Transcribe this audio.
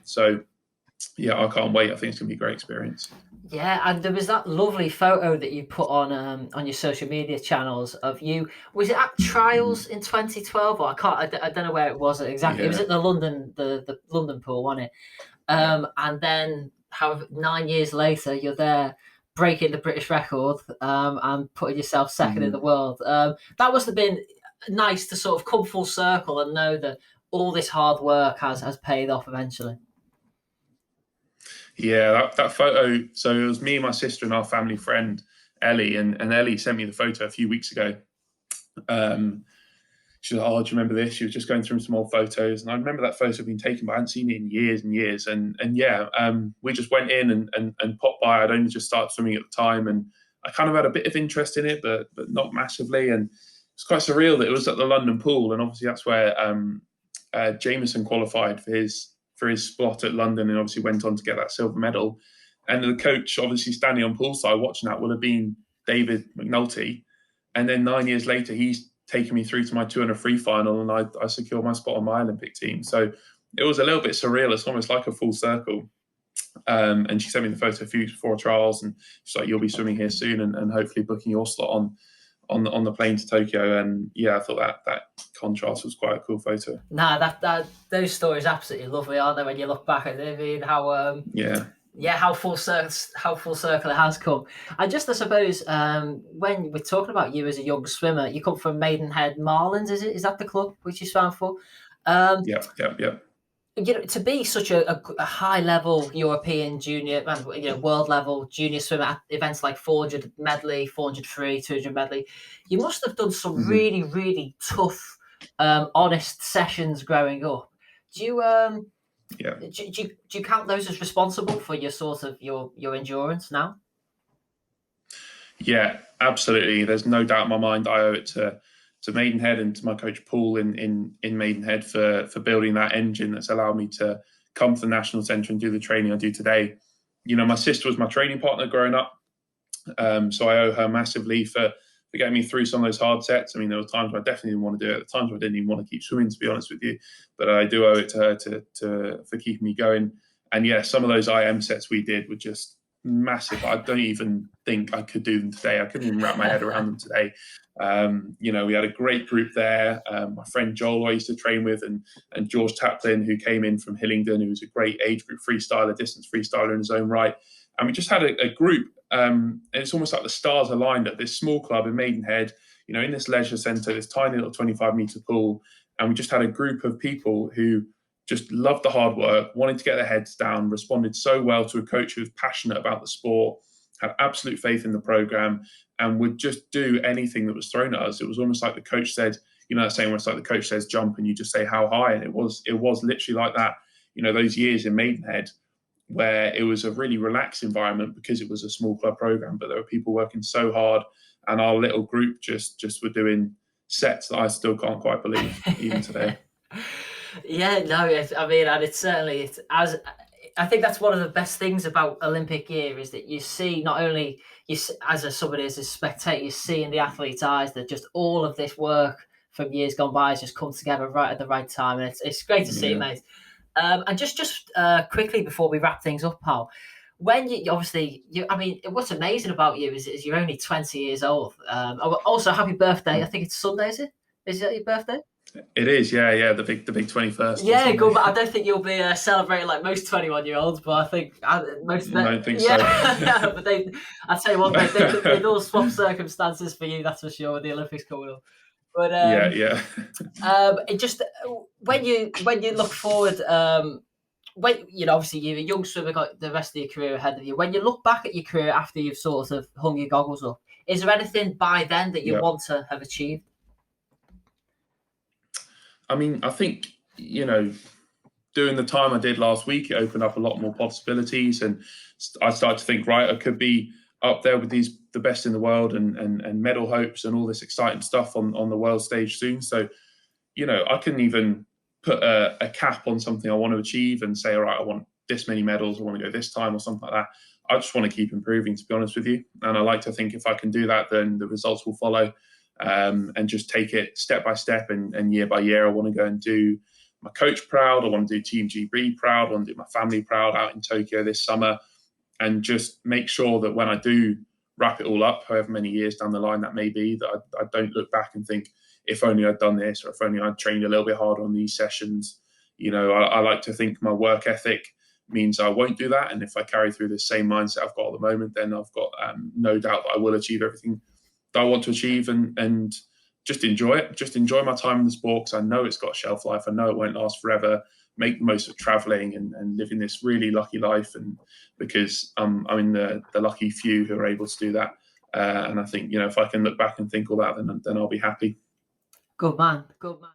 So yeah, I can't wait. I think it's gonna be a great experience. Yeah, and there was that lovely photo that you put on your social media channels of you. Was it at Trials in 2012? Or I don't know where it was exactly. It was Yeah, at the London pool, wasn't it? yeah. And then, however, 9 years later, you're there breaking the British record and putting yourself second in the Mhm. world. That must have been nice to sort of come full circle and know that all this hard work has paid off eventually. Yeah, that photo. So it was me and my sister and our family friend Ellie, and Ellie sent me the photo a few weeks ago. Um, she was like, "Oh, do you remember this?" She was just going through some old photos, and I remember that photo being taken, but I hadn't seen it in years and years. And yeah, we just went in and popped by. I'd only just started swimming at the time, and I kind of had a bit of interest in it, but not massively. And it's quite surreal that it was at the London pool, and obviously that's where Jameson qualified for his spot at London, and obviously went on to get that silver medal. And the coach, obviously standing on poolside watching that, will have been David McNulty. And then 9 years later, he's taken me through to my 200 free final, and I secured my spot on my Olympic team. So it was a little bit surreal. It's almost like a full circle. And she sent me the photo a few before trials, and she's like, "You'll be swimming here soon, and hopefully booking your slot on the plane to Tokyo." And yeah, I thought that contrast was quite a cool photo. Nah, that those stories absolutely lovely, aren't they? When you look back at it, I mean, Yeah. yeah, how full circle it has come. And just I suppose when we're talking about you as a young swimmer, you come from Maidenhead Marlins, is it? Is that the club which you swam for? Um, Yeah, yeah, yeah. to be such a high level European junior and world level junior swimmer at events like 400 medley, 400 free, 200 medley, you must have done some Mm-hmm. really tough, honest sessions growing up. Do you Yeah. do you count those as responsible for your sort of your endurance now? Yeah, absolutely. There's no doubt in my mind I owe it to Maidenhead and to my coach Paul in Maidenhead for building that engine that's allowed me to come to the national centre and do the training I do today. You know, my sister was my training partner growing up, so I owe her massively for getting me through some of those hard sets. I mean, there were times where I definitely didn't want to do it. At times where I didn't even want to keep swimming, to be honest with you. But I do owe it to her for keeping me going. And yeah, some of those IM sets we did were just massive. I don't even think I could do them today. I couldn't even wrap my head around them today. You know, we had a great group there. My friend Joel I used to train with, and George Taplin, who came in from Hillingdon, who was a great age group freestyler, distance freestyler in his own right. And we just had a group, and it's almost like the stars aligned at this small club in Maidenhead, you know, in this leisure centre, this tiny little 25-metre pool. And we just had a group of people who just loved the hard work, wanted to get their heads down, responded so well to a coach who was passionate about the sport, had absolute faith in the program, and would just do anything that was thrown at us. It was almost like the coach said, you know, that saying where it's like the coach says jump and you just say how high, and it was literally like that. You know, those years in Maidenhead where it was a really relaxed environment because it was a small club program, but there were people working so hard, and our little group just were doing sets that I still can't quite believe even today. Yeah, no, I mean, and it's as I think that's one of the best things about Olympic year is that you see not only as somebody as a spectator, you see in the athlete's eyes that just all of this work from years gone by has just come together right at the right time, and it's great to see, Yeah. mate. And just quickly before we wrap things up, pal, when you obviously I mean, what's amazing about you is you're only 20 years old. Also, happy birthday! I think it's Sunday, is it? Is that your birthday? It is, yeah, yeah. The big 21st on Yeah, Sunday. good. But I don't think you'll be celebrating like most 21-year-olds. But I think most of I them, don't think so. yeah. But I tell you what, mate, they'd all swap circumstances for you. That's for sure. With the Olympics coming up, but Yeah, yeah. it just when you look forward, when obviously you're a young swimmer, got the rest of your career ahead of you. When you look back at your career after you've sort of hung your goggles up, is there anything by then that you Yeah. want to have achieved? I mean, I think, you know, doing the time I did last week, it opened up a lot more possibilities. And I started to think, right, I could be up there with the best in the world and medal hopes and all this exciting stuff on the world stage soon. So, you know, I couldn't even put a cap on something I want to achieve and say, all right, I want this many medals, I want to go this time or something like that. I just want to keep improving, to be honest with you. And I like to think if I can do that, then the results will follow. And just take it step by step and year by year. I want to go and do my coach proud. I want to do Team GB proud. I want to do my family proud out in Tokyo this summer, and just make sure that when I do wrap it all up, however many years down the line that may be, that I don't look back and think, if only I'd done this, or if only I'd trained a little bit harder on these sessions. I like to think my work ethic means I won't do that. And if I carry through the same mindset I've got at the moment, then I've got no doubt that I will achieve everything that I want to achieve, and just enjoy it. Just enjoy my time in the sport, because I know it's got a shelf life. I know it won't last forever. Make the most of traveling and living this really lucky life. And because I'm in the lucky few who are able to do that. And I think, if I can look back and think all that, then I'll be happy. Good man. Good man.